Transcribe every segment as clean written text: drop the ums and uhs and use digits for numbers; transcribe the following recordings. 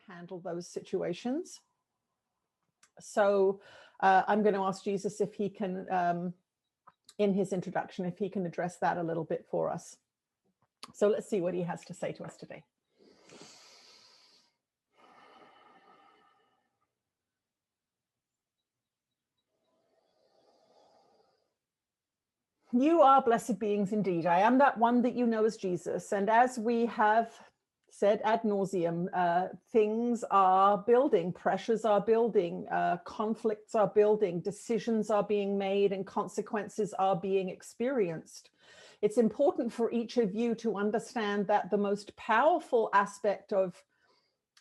handle those situations. So I'm going to ask Jesus if he can, in his introduction, if he can address that a little bit for us. So let's see what he has to say to us today. You are blessed beings indeed. I am that one that you know as Jesus. And as we have said ad nauseum, things are building, pressures are building, conflicts are building, decisions are being made, and consequences are being experienced. It's important for each of you to understand that the most powerful aspect of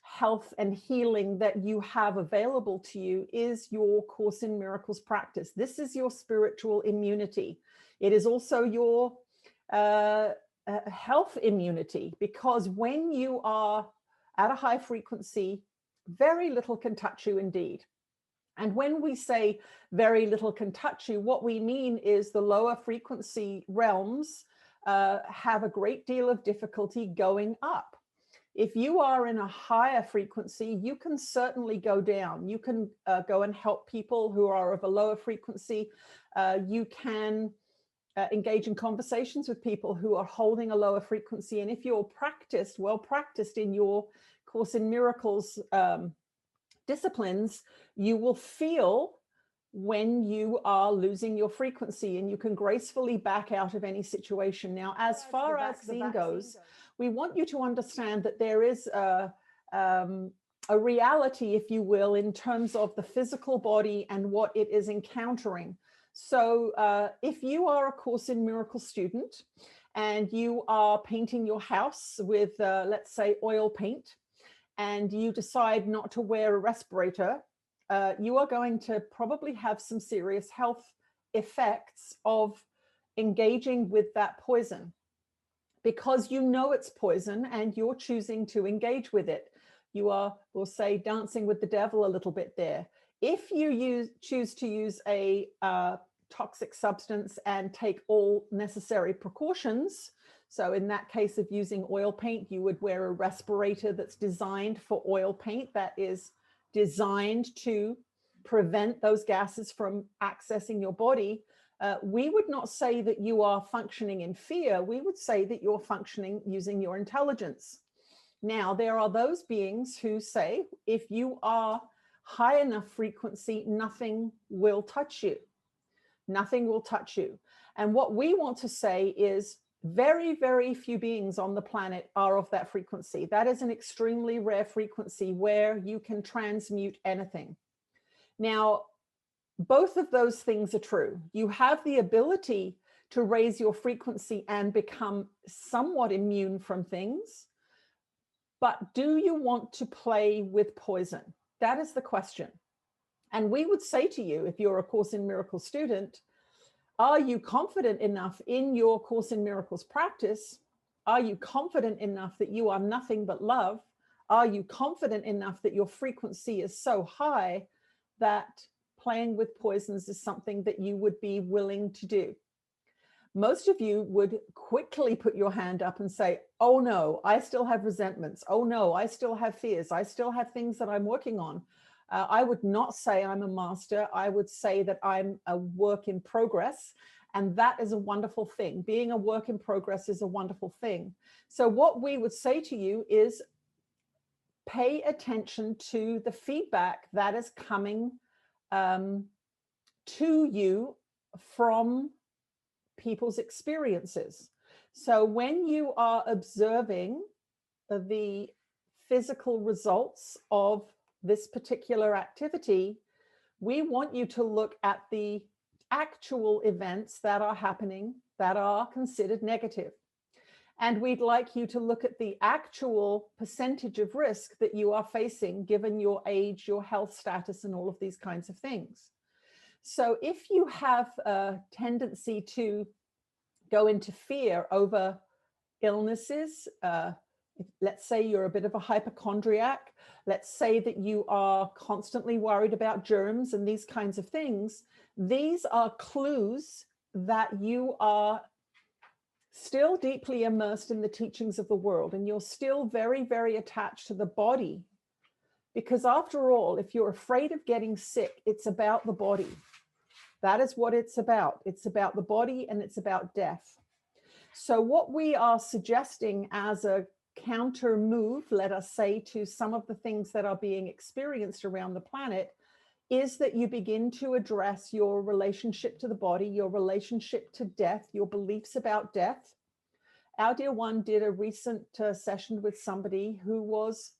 health and healing that you have available to you is your Course in Miracles practice. This is your spiritual immunity. It is also your health immunity, because when you are at a high frequency, very little can touch you indeed. And when we say very little can touch you, what we mean is the lower frequency realms have a great deal of difficulty going up. If you are in a higher frequency, you can certainly go down. You can go and help people who are of a lower frequency. You can engage in conversations with people who are holding a lower frequency. And if you're well practiced in your Course in Miracles disciplines, you will feel when you are losing your frequency, and you can gracefully back out of any situation. Now, as far as ACIM goes, we want you to understand that there is a reality, if you will, in terms of the physical body and what it is encountering. So if you are a Course in Miracles student and you are painting your house with, let's say, oil paint, and you decide not to wear a respirator, you are going to probably have some serious health effects of engaging with that poison, because you know it's poison and you're choosing to engage with it. You are, we'll say, dancing with the devil a little bit there. If you choose to use a toxic substance and take all necessary precautions, so in that case of using oil paint, you would wear a respirator that's designed for oil paint, that is designed to prevent those gases from accessing your body. We would not say that you are functioning in fear. We would say that you're functioning using your intelligence. Now, there are those beings who say, if you are high enough frequency, nothing will touch you. Nothing will touch you. And what we want to say is very, very few beings on the planet are of that frequency. That is an extremely rare frequency where you can transmute anything. Now, both of those things are true. You have the ability to raise your frequency and become somewhat immune from things. But do you want to play with poison? That is the question. And we would say to you, if you're a Course in Miracles student, are you confident enough in your Course in Miracles practice? Are you confident enough that you are nothing but love? Are you confident enough that your frequency is so high that playing with poisons is something that you would be willing to do? Most of you would quickly put your hand up and say, oh no, I still have resentments. Oh no, I still have fears. I still have things that I'm working on. I would not say I'm a master. I would say that I'm a work in progress. And that is a wonderful thing. Being a work in progress is a wonderful thing. So what we would say to you is pay attention to the feedback that is coming to you from people's experiences. So when you are observing the physical results of this particular activity, we want you to look at the actual events that are happening that are considered negative. And we'd like you to look at the actual percentage of risk that you are facing given your age, your health status, and all of these kinds of things. So if you have a tendency to go into fear over illnesses, let's say you're a bit of a hypochondriac, let's say that you are constantly worried about germs and these kinds of things, these are clues that you are still deeply immersed in the teachings of the world, and you're still very, very attached to the body Because after all, if you're afraid of getting sick, it's about the body. That is what it's about. It's about the body and it's about death. So what we are suggesting as a counter move, let us say, to some of the things that are being experienced around the planet, is that you begin to address your relationship to the body, your relationship to death, your beliefs about death. Our dear one did a recent session with somebody who was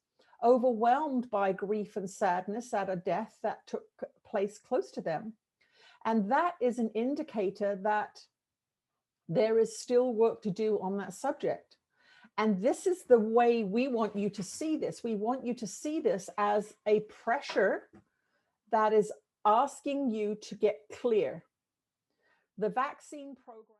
overwhelmed by grief and sadness at a death that took place close to them. And that is an indicator that there is still work to do on that subject. And this is the way we want you to see this. We want you to see this as a pressure that is asking you to get clear. The vaccine program